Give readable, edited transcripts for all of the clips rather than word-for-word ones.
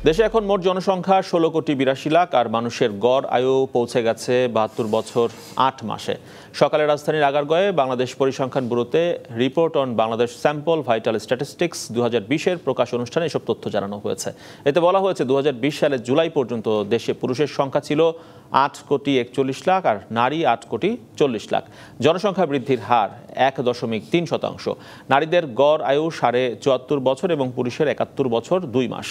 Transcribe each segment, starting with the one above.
দেশে এখন মোট জনসংখ্যা 16,82,00,000 আর মানুষের গড় আয়ু পৌঁছে গেছে 72 বছর 8 মাসে। সকালে রাজধানীর আগারগাঁওয়ে বাংলাদেশ পরিসংখ্যান ব্যুরোতে report on Bangladesh sample vital statistics 2020-এর প্রকাশ অনুষ্ঠানে এসব তথ্য জানানো হয়েছে। এতে বলা হয়েছে 2020 সালের জুলাই পর্যন্ত দেশে পুরুষের সংখ্যা ছিল 8,41,00,000 আর নারী 8,40,00,000। জনসংখ্যা বৃদ্ধির হার 1.3%। নারীদের গড় আয়ু 74.5 বছর এবং পুরুষের 71 বছর 2 মাস।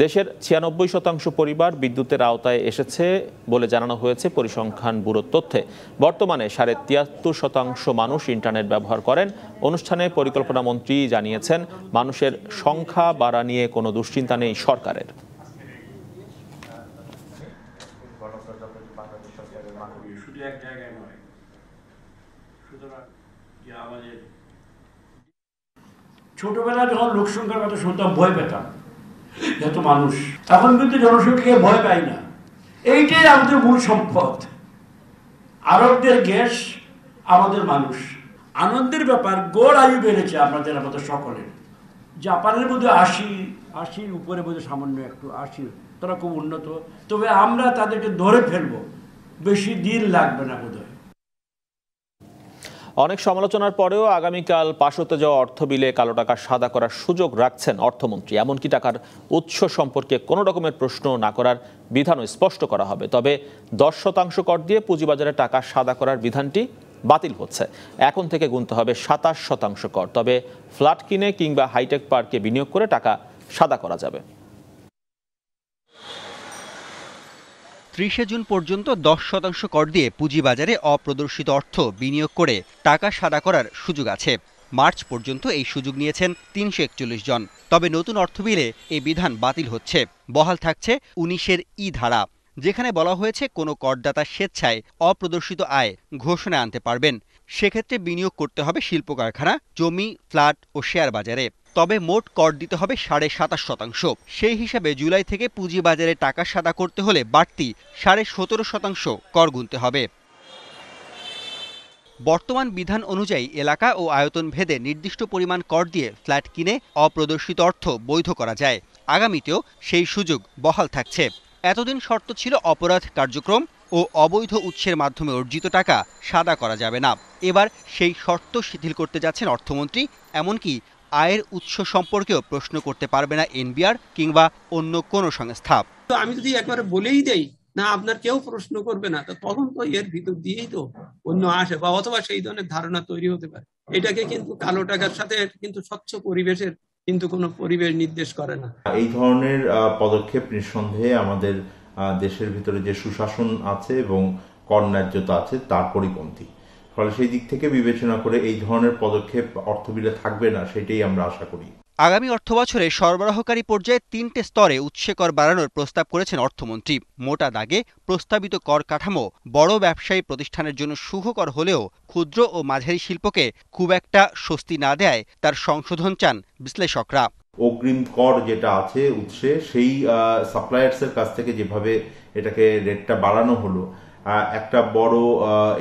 দেশের 96% পরিবার বিদ্যুতের আওতায় এসেছে বলে জানানো হয়েছে পরিসংখ্যান ব্যুরোর তথ্যে। বর্তমানে 73% মানুষ ইন্টারনেট ব্যবহার করেন। অনুষ্ঠানে পরিকল্পনা মন্ত্রী জানিয়েছেন, মানুষের সংখ্যা বাড়া নিয়ে কোনো দুশ্চিন্তা নেই সরকারের। ছোটবেলায় যখন লোকসংখ্যার কথা শুনতাম ভয় পেতাম, যত মানুষ, এখন কিন্তু জনসংখ্যাকে ভয় পাই না। এইটাই আমাদের মূল সম্পদ। আরবদের গ্যাস, আমাদের মানুষ। আনন্দের ব্যাপার, গড় আয়ু বেড়েছে আমাদের সকলের। জাপানের মধ্যে 80 উপরে বোধহয় সামান্য একটু 80, তারা খুব উন্নত। তবে আমরা তাদেরকে ধরে ফেলবো, বেশি দিন লাগবে না বোধহয়। অনেক সমালোচনার পরেও আগামীকাল পাশ হতে যাওয়া অর্থ বিলে কালো টাকা সাদা করার সুযোগ রাখছেন অর্থমন্ত্রী। এমনকি টাকার উৎস সম্পর্কে কোনো রকমের প্রশ্ন না করার বিধানও স্পষ্ট করা হবে। তবে 10% কর দিয়ে পুঁজিবাজারে টাকা সাদা করার বিধানটি বাতিল হচ্ছে। এখন থেকে গুনতে হবে 27% কর। তবে ফ্ল্যাট কিনে কিংবা হাইটেক পার্কে বিনিয়োগ করে টাকা সাদা করা যাবে। 30 জুন পর্যন্ত 10% কর দিয়ে পুঁজিবাজারে অপ্রদর্শিত অর্থ বিনিয়োগ করে টাকা সাদা করার সুযোগ আছে। মার্চ পর্যন্ত এই সুযোগ নিয়েছেন 341 জন। তবে নতুন অর্থ বিলে এই বিধান বাতিল হচ্ছে। বহাল থাকছে 19-এর ই ধারা, যেখানে বলা হয়েছে কোনো করদাতা স্বেচ্ছায় অপ্রদর্শিত আয় ঘোষণায় আনতে পারবেন। সেক্ষেত্রে বিনিয়োগ করতে হবে শিল্প কারখানা, জমি, ফ্ল্যাট ও শেয়ার বাজারে। তবে মোট কর দিতে হবে 27.5%। সেই হিসাবে জুলাই থেকে পুঁজিবাজারে টাকা সাদা করতে হলে বাড়তি 17.5% কর গুনতে হবে। বর্তমান বিধান অনুযায়ী এলাকা ও আয়তন ভেদে নির্দিষ্ট পরিমাণ কর দিয়ে ফ্ল্যাট কিনে অপ্রদর্শিত অর্থ বৈধ করা যায়। আগামীতেও সেই সুযোগ বহাল থাকছে। এতদিন শর্ত ছিল অপরাধ কার্যক্রম ও অবৈধ উৎসের মাধ্যমে অর্জিত টাকা সাদা করা যাবে না। এবার সেই শর্ত শিথিল করতে যাচ্ছেন অর্থমন্ত্রী। এমনকি আয়ের উৎস সম্পর্কেও প্রশ্ন করতে পারবে না এনবিআর কিংবা অন্য কোনো সংস্থা। তো আমি যদি একবারে বলেই দেই না, আপনার কেউ প্রশ্ন করবে না, তখন তো এর ভিতর দিয়েই তো অন্য আসে বা অথবা সেই ধরনের ধারণা তৈরি হতে পারে। এটাকে কিন্তু কালো টাকার সাথে কিন্তু স্বচ্ছ পরিবেশের কিন্তু কোনো পরিবেশ নির্দেশ করে না। এই ধরনের পদক্ষেপ নিঃসন্দেহে আমাদের দেশের ভিতরে যে সুশাসন আছে এবং কর ন্যায্যতা আছে তার পরিপন্থী। ফলে সেই দিক থেকে বিবেচনা করে এই ধরনের পদক্ষেপ অর্থ বিলে থাকবে না, সেটাই আমরা আশা করি। আগামী অর্থবছরে সরবরাহকারী পর্যায়ে 3টে স্তরে উৎসে কর বাড়ানোর প্রস্তাব করেছেন অর্থমন্ত্রী। মোটা দাগে প্রস্তাবিত কর কাঠামো বড় ব্যবসায়ী প্রতিষ্ঠানের জন্য সুখকর হলেও ক্ষুদ্র ও মাঝারি শিল্পকে খুব একটা স্বস্তি না দেয় তার সংশোধন চান বিশ্লেষকরা। অগ্রিম কর যেটা আছে উৎসে, সেই সাপ্লায়ার্সের কাছ থেকে যেভাবে এটাকে রেটটা বাড়ানো হলো, একটা বড়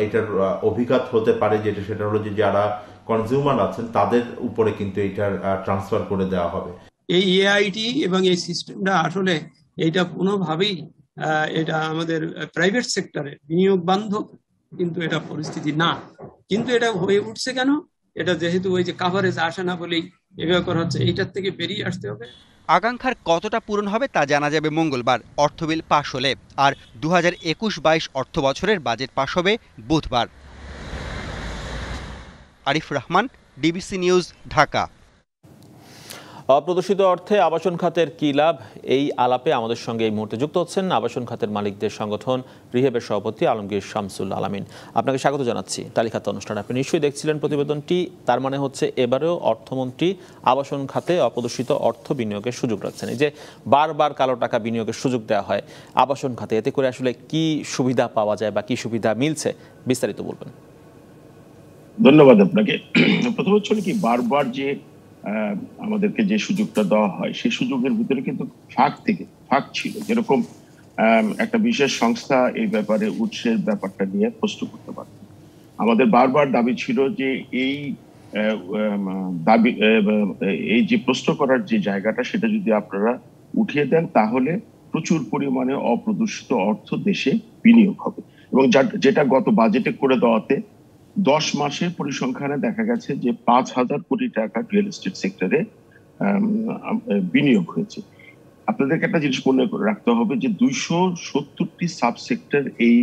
এটার অভিঘাত হতে পারে, সেটা হলো যে যারা কনজিউমার আছেন তাদের উপরে কিন্তু এটার ট্রান্সফার করে দেওয়া হবে। এই এআইটি এবং এই সিস্টেমটা আসলে এটা কোনোভাবেই এটা আমাদের প্রাইভেট সেক্টরে বিনিয়োগ বান্ধব কিন্তু এটা পরিস্থিতি না। কিন্তু এটা হয়ে উঠছে কেন? এটা যেহেতু ওই যে কাভারেজ আসে না বলেই এভাবে করা হচ্ছে। এইটার থেকে বেরিয়ে আসতে হবে। আকাঙ্ক্ষার কতটা পূরণ হবে তা জানা যাবে মঙ্গলবার অর্থবিল পাশ হলে। আর 2021-22 অর্থ বছরের বাজেট পাশ হবে বুধবার। Arif Rahman, DBC news, Dhaka. অপ্রদর্শিত অর্থে আবাসন খাতের কি লাভ, এই আলাপে আমাদের সঙ্গে এই মুহূর্তে যুক্ত হচ্ছেন আবাসন খাতের মালিকদের সংগঠন রিহেবের সভাপতি আলমগীর শামসুল আলামিন। আপনাকে স্বাগত জানাচ্ছি তালিকাত অনুষ্ঠান। আপনি নিশ্চয়ই দেখছিলেন প্রতিবেদনটি। তার মানে হচ্ছে এবারেও অর্থমন্ত্রী আবাসন খাতে অপ্রদর্শিত অর্থ বিনিয়োগের সুযোগ রাখছেন। এই যে বারবার কালো টাকা বিনিয়োগের সুযোগ দেওয়া হয় আবাসন খাতে, এতে করে আসলে কি সুবিধা পাওয়া যায় বা কি সুবিধা মিলছে, বিস্তারিত বলবেন। ধন্যবাদ আপনাকে। প্রথম হচ্ছে কি, বারবার যে আমাদেরকে যে সুযোগটা দেওয়া হয় সেই সুযোগের ভিতরে কিন্তু ফাঁক ছিল। যেরকম একটা বিশেষ সংস্থা এই ব্যাপারে উৎসের ব্যাপারটা নিয়ে প্রশ্ন করতে পারে। আমাদের বারবার দাবি ছিল যে এই দাবি, এই যে প্রশ্ন করার যে জায়গাটা, সেটা যদি আপনারা উঠিয়ে দেন, তাহলে প্রচুর পরিমাণে অপ্রদর্শিত অর্থ দেশে বিনিয়োগ হবে। এবং যেটা গত বাজেটে করে দেওয়াতে 10 মাসের পরিসংখ্যানে দেখা গেছে যে 5,000 কোটি টাকা রিয়েল এস্টেট সেক্টরে বিনিয়োগ হয়েছে। আপনাদেরকে একটা জিনিস মনে রাখতে হবে যে 270টি সাব সেক্টর এই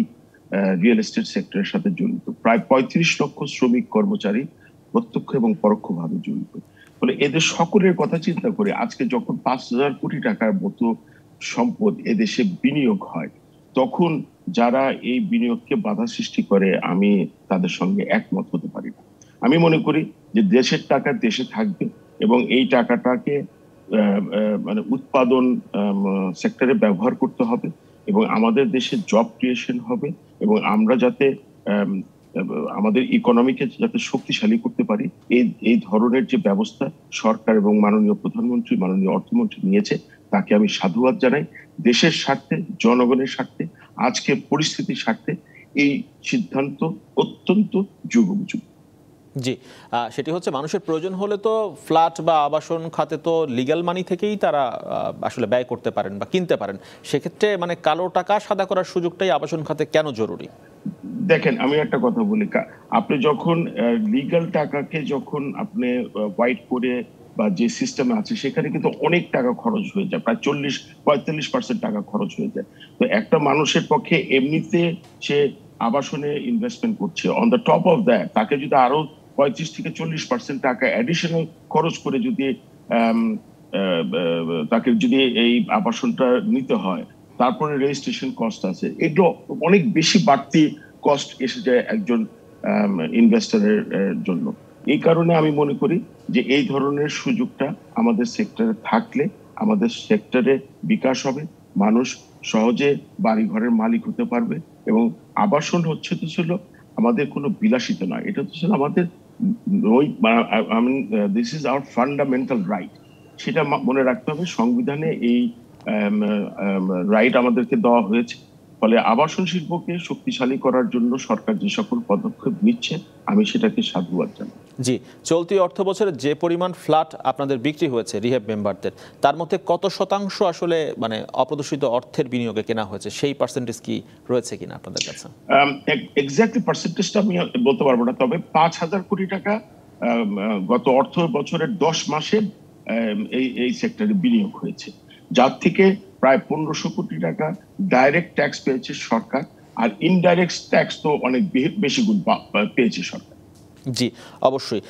রিয়েল এস্টেট সেক্টরের সাথে জড়িত, প্রায় 35 লক্ষ শ্রমিক কর্মচারী প্রত্যক্ষ এবং পরোক্ষভাবে জড়িত। ফলে এদের সকলের কথা চিন্তা করে আজকে যখন 5,000 কোটি টাকার মতো সম্পদ এদেশে বিনিয়োগ হয়, তখন যারা এই বিনিয়োগকে বাধা সৃষ্টি করে আমি তাদের সঙ্গে একমত হতে পারি না। আমি মনে করি যে দেশের টাকা দেশে থাকবে এবং এই টাকাটাকে মানে উৎপাদন সেক্টরে ব্যবহার করতে হবে এবং আমাদের দেশে জব ক্রিয়েশন হবে এবং আমরা যাতে আমাদের ইকোনমিকে যাতে শক্তিশালী করতে পারি, এই ধরনের যে ব্যবস্থা সরকার এবং মাননীয় প্রধানমন্ত্রী, মাননীয় অর্থমন্ত্রী নিয়েছে, তাকে আমি সাধুবাদ জানাই। দেশের স্বার্থে, জনগণের স্বার্থে, আজকের পরিস্থিতির স্বার্থে এই সিদ্ধান্ত অত্যন্ত যুগোপযোগী। জি, সেটি হচ্ছে মানুষের প্রয়োজন হলে তো ফ্ল্যাট বা আবাসন খাতে তো লিগ্যাল মানি থেকেই তারা আসলে ব্যয় করতে পারেন বা কিনতে পারেন। সেক্ষেত্রে মানে কালো টাকা সাদা করার সুযোগটাই আবাসন খাতে কেন জরুরি? দেখেন, আমি একটা কথা বলি, আপনি যখন লিগ্যাল টাকাকে যখন আপনি হোয়াইট করে বা যে সিস্টেমে আছে সেখানে কিন্তু অনেক টাকা খরচ হয়ে যায়, প্রায় 40-45% টাকা খরচ হয়ে যায়। তো একটা মানুষের পক্ষে এমনিতে সে আবাসনে ইনভেস্টমেন্ট করছে, on the top of that তাকে যদি আরো 35-40% টাকা অ্যাডিশনাল খরচ করে যদি তাকে যদি এই আবাসনটা নিতে হয়, তারপরে রেজিস্ট্রেশন কস্ট আছে, এগুলো অনেক বেশি বাড়তি কস্ট এসে যায় একজন ইনভেস্টরের জন্য। এই কারণে আমি মনে করি যে এই ধরনের সুযোগটা আমাদের সেক্টরে থাকলে আমাদের সেক্টরে বিকাশ হবে, মানুষ সহজে বাড়ি ঘরের মালিক হতে পারবে এবং আবাসন হচ্ছে তো ছিল আমাদের কোনো বিলাসিতা নয়, এটা তো ছিল আমাদের this is our fundamental right. সেটা মনে রাখতে হবে, সংবিধানে এই রাইট আমাদেরকে দেওয়া হয়েছে। ফলে আবাসন শিল্পকে শক্তিশালী করার জন্য সরকার যে সকল পদক্ষেপ নিচ্ছে আমি সেটাকে সাধুবাদ জানাই। জি, চলতি অর্থ বছরে যে পরিমাণ ফ্ল্যাট আপনাদের বিক্রি হয়েছে রিহেব মেম্বারদের, তার মধ্যে কত শতাংশ আসলে মানে অপ্রদর্শিত অর্থের বিনিয়োগে কেনা হয়েছে, সেই পার্সেন্টেজ কি রয়েছে কিনা আপনাদের কাছে? এক্স্যাক্টলি পার্সেন্টেজটা আমি বলতে পারবো না, তবে 5,000 কোটি টাকা গত অর্থ বছরের 10 মাসে এই সেক্টরে বিনিয়োগ হয়েছে, যার থেকে প্রায় 1,500 কোটি টাকা ডাইরেক্ট ট্যাক্স পেয়েছে সরকার, আর ইনডাইরেক্ট ট্যাক্স তো অনেক বেশি গুণ পেয়েছে সরকার। জি, অবশ্যই।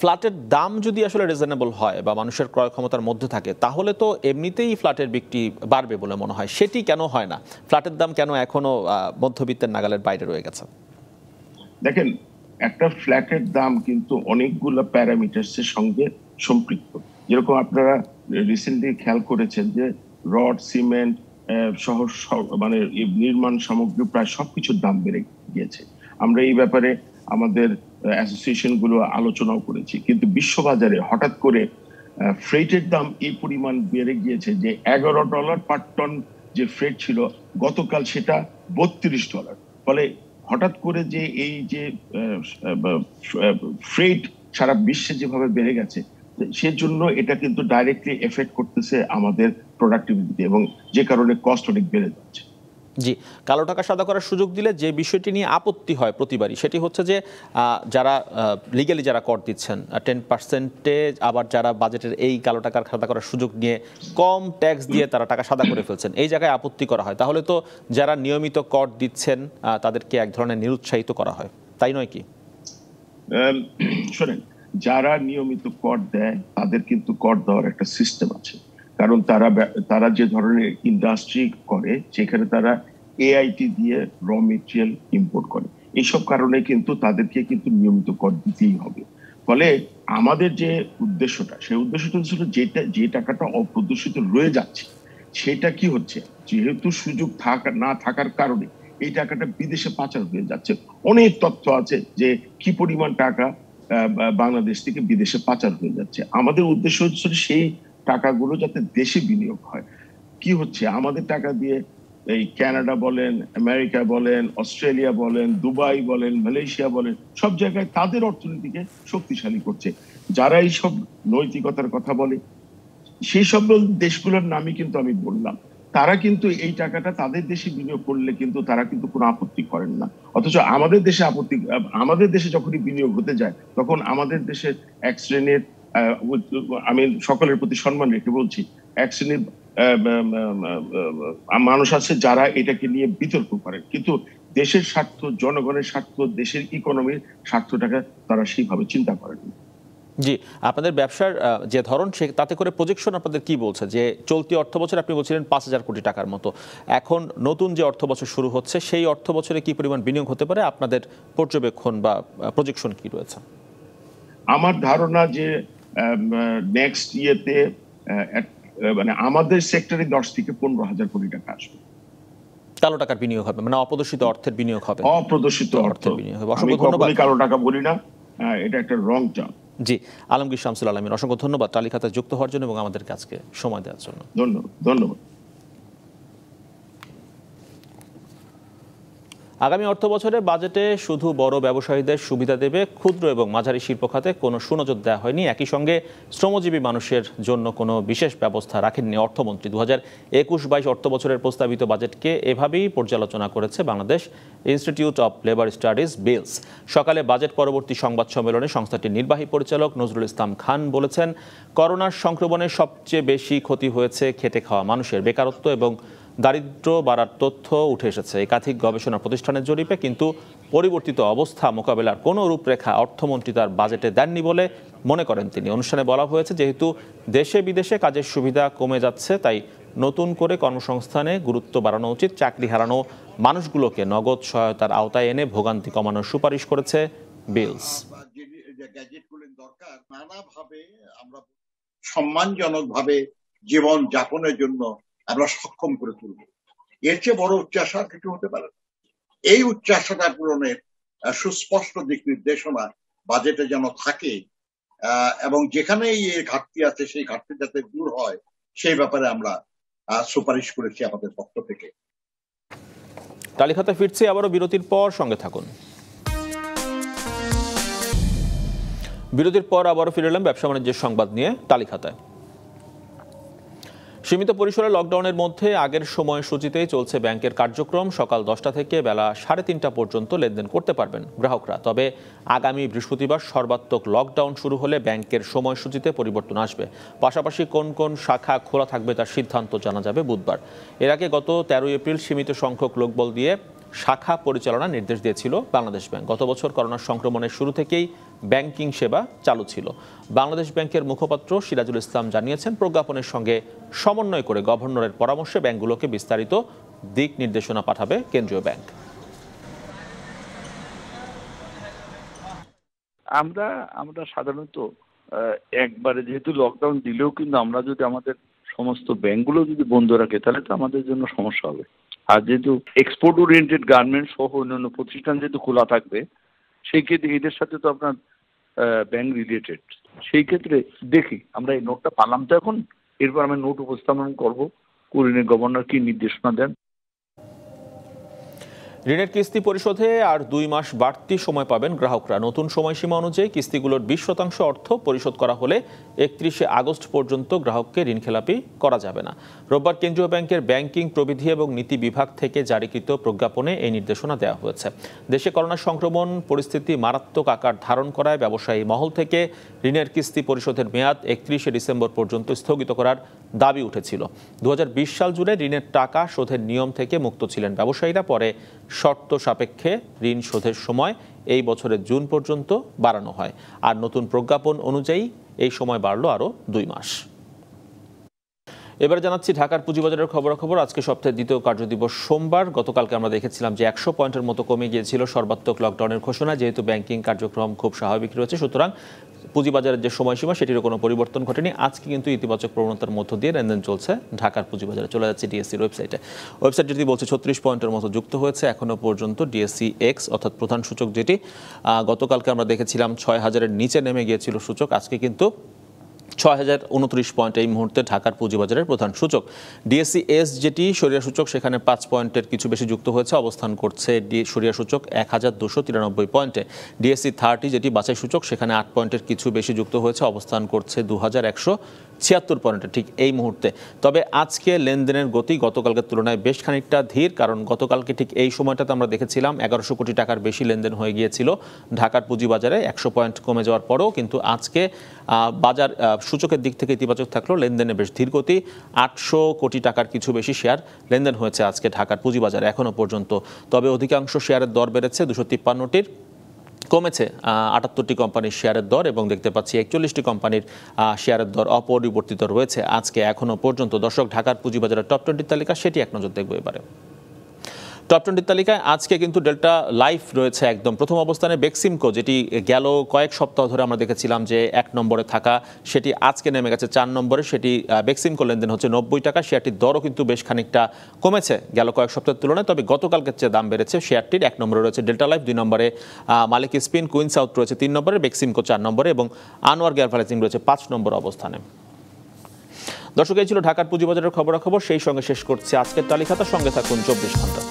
ফ্ল্যাটের দাম যদি আসলে রিজনেবল হয় বা মানুষের ক্রয় ক্ষমতার মধ্যে থাকে, তাহলে তো এমনিতেই ফ্ল্যাটের বিক্রি বাড়বে বলে মনে হয়। সেটি কেন হয় না? ফ্ল্যাটের দাম কেন এখনো মধ্যবিত্তের নাগালের বাইরে রয়ে গেছে? দেখেন, একটা ফ্ল্যাটের দাম কিন্তু অনেকগুলো প্যারামিটার্সের সঙ্গে সম্পৃক্ত। যেরকম আপনারা রিসেন্টলি খেয়াল করেছেন যে রড, সিমেন্ট সহ মানে নির্মাণ সামগ্রী প্রায় সবকিছুর দাম বেড়ে গিয়েছে। আমরা এই ব্যাপারে আমাদের অ্যাসোসিয়েশন গুলো আলোচনাও করেছি, কিন্তু বিশ্ববাজারে হঠাৎ করে ফ্রেটের দাম এই পরিমাণ বেড়ে গিয়েছে যে $11 পার টন যে ফ্রেট ছিল, গতকাল সেটা $32। ফলে হঠাৎ করে যে এই যে ফ্রেট সারা বিশ্বে যেভাবে বেড়ে গেছে, সেজন্য এটা কিন্তু ডাইরেক্টলি এফেক্ট করতেছে আমাদের প্রোডাক্টিভিটি এবং যে কারণে কস্ট অনেক বেড়ে যাচ্ছে। জি, কালো টাকা সাদা করার সুযোগ দিলে যে বিষয়টি নিয়ে আপত্তি হয় প্রতিবারই, সেটি হচ্ছে যে যারা লিগ্যালি যারা কর দিচ্ছেন 10%, আবার যারা বাজেটের এই কালো টাকার সাদা করার সুযোগ নিয়ে কম ট্যাক্স দিয়ে তারা টাকা সাদা করে ফেলছেন, এই জায়গায় আপত্তি করা হয়। তাহলে তো যারা নিয়মিত কর দিচ্ছেন তাদেরকে এক ধরনের নিরুৎসাহিত করা হয়, তাই নয় কি? শোনেন, যারা নিয়মিত কর দেয় তাদের কিন্তু কর দেওয়ার একটা সিস্টেম আছে, কারণ তারা যে ধরনের ইন্ডাস্ট্রি করে সেখানে তারা এআইটি দিয়ে র মেটেরিয়াল ইম্পোর্ট করে, এইসব কারণে কিন্তু তাদেরকে কিন্তু নিয়মিত কর দিতেই হবে। ফলে আমাদের যে উদ্দেশ্যটা, সেই উদ্দেশ্যটা ছিল যে টাকাটা অপ্রদর্শিত রয়ে যাচ্ছে সেটা কি হচ্ছে, যেহেতু সুযোগ না থাকার কারণে এই টাকাটা বিদেশে পাচার হয়ে যাচ্ছে। অনেক তথ্য আছে যে কি পরিমাণ টাকা বাংলাদেশ থেকে বিদেশে পাচার হয়ে যাচ্ছে। আমাদের উদ্দেশ্য হচ্ছে সেই টাকাগুলো যাতে দেশে বিনিয়োগ হয়। কি হচ্ছে, আমাদের টাকা দিয়ে এই কানাডা বলেন, আমেরিকা বলেন, অস্ট্রেলিয়া বলেন, দুবাই বলেন, মালয়েশিয়া বলেন, সব জায়গায় তাদের অর্থনীতিকে শক্তিশালী করছে। যারা এইসব নৈতিকতার কথা বলে সেই সব দেশগুলোর নামই কিন্তু আমি বললাম। তারা কিন্তু এই টাকাটা তাদের দেশে বিনিয়োগ করলে কিন্তু তারা কিন্তু কোনো আপত্তি করেন না, অথচ আমাদের দেশে যখনই বিনিয়োগ হতে যায় তখন আমাদের দেশের এক শ্রেণীর, আমি সকলের প্রতি সম্মান রেখে বলছি, এক শ্রেণীর মানুষ আছে যারা এটাকে নিয়ে বিতর্ক করেন, কিন্তু দেশের স্বার্থ, জনগণের স্বার্থ, দেশের ইকোনমির স্বার্থটাকে তারা সেইভাবে চিন্তা করেন। জি, আপনাদের ব্যবসার যে ধরন, তাতে করে প্রজেকশন আপনাদের কি বলছে যে চলতি অর্থ বছর আপনি বলছিলেন 5,000 কোটি টাকার মতো, এখন নতুন যে অর্থ বছর শুরু হচ্ছে সেই অর্থ বছরে কি পরিমাণ বিনিয়োগ হতে পারে, আপনাদের পর্যবেক্ষণ বা প্রজেকশন কি রয়েছে? আমার ধারণা যে নেক্সট ইয়েতে মানে আমাদের সেক্টরে 10 থেকে 15,000 কোটি টাকা আসবে। কালো টাকার বিনিয়োগ হবে, মানে অপ্রদর্শিত অর্থের বিনিয়োগ হবে, অপ্রদর্শিত অর্থের বিনিয়োগ হবে। অসংখ্য ধন্যবাদ। কালো টাকা বলি না, এটা একটা রং টার্ম। জি, আলমগীর শামসুল আলমিন, অসংখ্য ধন্যবাদ টালি খাতায় যুক্ত হওয়ার জন্য এবং আমাদের কাজকে সময় দেওয়ার জন্য। ধন্যবাদ। আগামী অর্থ বছরে বাজেটে শুধু বড় ব্যবসায়ীদের সুবিধা দেবে, ক্ষুদ্র এবং মাঝারি শিল্প খাতে কোনো সুনজর দেওয়া হয়নি। একই সঙ্গে শ্রমজীবী মানুষের জন্য কোনো বিশেষ ব্যবস্থা রাখেননি অর্থমন্ত্রী। 2021-22 অর্থ বছরের প্রস্তাবিত বাজেটকে এভাবেই পর্যালোচনা করেছে Bangladesh institute of labour studies BILS. সকালে বাজেট পরবর্তী সংবাদ সম্মেলনে সংস্থাটির নির্বাহী পরিচালক নজরুল ইসলাম খান বলেছেন, করোনার সংক্রমণে সবচেয়ে বেশি ক্ষতি হয়েছে খেটে খাওয়া মানুষের। বেকারত্ব এবং দারিদ্র্য বাড়ার তথ্য উঠে এসেছে একাধিক গবেষণা প্রতিষ্ঠানের জরিপে, কিন্তু পরিবর্তিত অবস্থা মোকাবেলার কোনো রূপরেখা অর্থমন্ত্রী তার বাজেটে দেননি বলে মনে করেন তিনি। অনুষ্ঠানে বলা হয়েছে, যেহেতু দেশে বিদেশে কাজের সুবিধা কমে যাচ্ছে, তাই নতুন করে কর্মসংস্থানে গুরুত্ব বাড়ানো উচিত। চাকরি হারানো মানুষগুলোকে নগদ সহায়তার আওতায় এনে ভোগান্তি কমানোর সুপারিশ করেছে বিলস। নানাভাবে আমরা সম্মানজনকভাবে জীবন যাপনের জন্য আমরা সক্ষম করে তুলব, এর চেয়ে বড় উচ্চাশা কিছু হতে পারে না। এই উচ্চাশাটা পূরণের সুস্পষ্ট দিক নির্দেশনা বাজেটে যেন থাকে, এবং যেখানেই ঘাটতি আছে সেই ঘাটতি যাতে দূর হয় সেই ব্যাপারে আমরা সুপারিশ করেছি আমাদের পক্ষ থেকে। তালিকাতে ফিরছি আবারও বিরতির পর, সঙ্গে থাকুন। বিরতির পর আবারও ফিরে এলাম ব্যবসা বাণিজ্যের সংবাদ নিয়ে তালিকাতায়। সীমিত পরিসরে লকডাউনের মধ্যে আগের সময়সূচিতেই চলছে ব্যাংকের কার্যক্রম। সকাল 10টা থেকে বেলা 3:30 পর্যন্ত লেনদেন করতে পারবেন গ্রাহকরা। তবে আগামী বৃহস্পতিবার সর্বাত্মক লকডাউন শুরু হলে ব্যাংকের সময়সূচিতে পরিবর্তন আসবে। পাশাপাশি কোন কোন শাখা খোলা থাকবে তার সিদ্ধান্ত জানা যাবে বুধবার। এর আগে গত 13 এপ্রিল সীমিত সংখ্যক লোকবল দিয়ে শাখা পরিচালনার নির্দেশ দিয়েছিল বাংলাদেশ ব্যাংক। গত বছর করোনার সংক্রমণের শুরু থেকেই ব্যাংকিং সেবা চালু ছিল। বাংলাদেশ ব্যাংকের মুখপাত্র সিরাজুল ইসলাম জানিয়েছেন, প্রজ্ঞাপনের সঙ্গে সমন্বয় করে গভর্নরের পরামর্শে ব্যাংকগুলোকে বিস্তারিত দিক নির্দেশনা পাঠাবে কেন্দ্রীয় ব্যাংক। আমরা সাধারণত একবারে যেহেতু লকডাউন দিলেও কিন্তু আমরা যদি আমাদের সমস্ত ব্যাংকগুলো যদি বন্ধ রাখে তাহলে তো আমাদের জন্য সমস্যা হবে। আর যেহেতু এক্সপোর্ট ওরিয়েন্টেড গার্মেন্টস সহ অন্যান্য প্রতিষ্ঠান যেহেতু খোলা থাকবে, সেই ক্ষেত্রে এদের সাথে তো আপনার ব্যাংক রিলেটেড, সেই ক্ষেত্রে দেখি আমরা এই নোটটা পালাম তো এখন, এরপর আমি নোট উপস্থাপন করবো, করে গভর্নর কি নির্দেশনা দেন। ঋণের কিস্তি পরিশোধে আর 2 মাস বাড়তি সময় পাবেন গ্রাহকরা। নতুন সময়সীমা অনুযায়ী কিস্তিগুলোর 20% অর্থ পরিশোধ করা হলে 31শে আগস্ট পর্যন্ত গ্রাহককে ঋণখেলাপি করা যাবে না। রোববার কেন্দ্রীয় ব্যাংকের ব্যাংকিং প্রবিধি এবং নীতি বিভাগ থেকে জারিকৃত প্রজ্ঞাপনে এই নির্দেশনা দেওয়া হয়েছে। দেশে করোনা সংক্রমণ পরিস্থিতি মারাত্মক আকার ধারণ করায় ব্যবসায়ী মহল থেকে ঋণের কিস্তি পরিশোধের মেয়াদ 31শে ডিসেম্বর পর্যন্ত স্থগিত করার দাবি উঠেছিল। 2020 সাল জুড়ে ঋণের টাকা শোধের নিয়ম থেকে মুক্ত ছিলেন ব্যবসায়ীরা। পরে শর্ত সাপেক্ষে ঋণ শোধের সময় এই বছরের জুন পর্যন্ত বাড়ানো হয়। আর নতুন প্রজ্ঞাপন অনুযায়ী এই সময় বাড়ল আরও 2 মাস। এবারে জানাচ্ছি ঢাকার পুঁজিবাজারের খবরাখবর। আজকে সপ্তাহের দ্বিতীয় কার্যদিবস সোমবার। গতকালকে আমরা দেখেছিলাম যে 100 পয়েন্টের মতো কমে গিয়েছিল সর্বাত্মক লকডাউনের ঘোষণা। যেহেতু ব্যাংকিং কার্যক্রম খুব স্বাভাবিক রয়েছে, সুতরাং পুঁজিবাজারের যে সময়সীমা সেটিরও কোনো পরিবর্তন ঘটেনি। আজকে কিন্তু ইতিবাচক প্রবণতার মধ্য দিয়ে লেনদেন চলছে ঢাকার পুঁজিবাজারে। চলে যাচ্ছে ডিএসসির ওয়েবসাইট যেটি বলছে 36 পয়েন্টের মতো যুক্ত হয়েছে এখনও পর্যন্ত। ডিএসসি এক্স অর্থাৎ প্রধান সূচক যেটি, গতকালকে আমরা দেখেছিলাম 6000-এর নিচে নেমে গিয়েছিল সূচক। আজকে কিন্তু 6029 পয়েন্ট এই মুহূর্তে ঢাকার পুঁজিবাজারের প্রধান সূচক। ডিএসসি এস যেটি সরিয়া সূচক, সেখানে 5 পয়েন্টের কিছু বেশি যুক্ত হয়েছে, অবস্থান করছে সরিয়া সূচক 1293 পয়েন্টে। ডিএসসি 30 যেটি বাছাই সূচক, সেখানে 8 পয়েন্টের কিছু বেশি যুক্ত হয়েছে, অবস্থান করছে 2100 76 পয়েন্টে ঠিক এই মুহূর্তে। তবে আজকে লেনদেনের গতি গতকালকের তুলনায় বেশ খানিকটা ধীর, কারণ গতকালকে ঠিক এই সময়টাতে আমরা দেখেছিলাম 1100 কোটি টাকার বেশি লেনদেন হয়ে গিয়েছিল ঢাকার পুঁজিবাজারে 100 পয়েন্ট কমে যাওয়ার পরেও। কিন্তু আজকে বাজার সূচকের দিক থেকে ইতিবাচক থাকলেও লেনদেনে বেশ ধীর গতি। 800 কোটি টাকার কিছু বেশি শেয়ার লেনদেন হয়েছে আজকে ঢাকার পুঁজিবাজারে এখনো পর্যন্ত। তবে অধিকাংশ শেয়ারের দর বেড়েছে, 253টির কমেছে 78টি কোম্পানির শেয়ারের দর, এবং দেখতে পাচ্ছি 41টি কোম্পানির শেয়ারের দর অপরিবর্তিত রয়েছে আজকে এখনো পর্যন্ত। দর্শক, ঢাকার পুঁজিবাজারের টপ 20 তালিকা সেটি এক নজর দেখবো এবারে। টপ 20 তালিকায় আজকে কিন্তু ডেল্টা লাইফ রয়েছে একদম প্রথম অবস্থানে। বেক্সিমকো, যেটি গেল কয়েক সপ্তাহ ধরে আমরা দেখেছিলাম যে 1 নম্বরে থাকা, সেটি আজকে নেমে গেছে 4 নম্বরে। সেটি বেক্সিমকো লেনদেন হচ্ছে 90 টাকা। শেয়ারটির দরও কিন্তু বেশ খানিকটা কমেছে গেল কয়েক সপ্তাহের তুলনায়, তবে গতকালকের চেয়ে দাম বেড়েছে। শেয়ারটির 1 নম্বরে রয়েছে ডেল্টা লাইফ, 2 নম্বরে মালিক স্পিন, কুইন সাউথ রয়েছে 3 নম্বরে, বেক্সিমকো 4 নম্বরে এবং আনোয়ার গিয়ার ফার্নিচিং রয়েছে 5 নম্বর অবস্থানে। দর্শক, এই ছিল ঢাকার পুঁজিবাজারের খবরাখবর। সেই সঙ্গে শেষ করছে আজকের তালিকাটা। সঙ্গে থাকুন 24 ঘন্টা।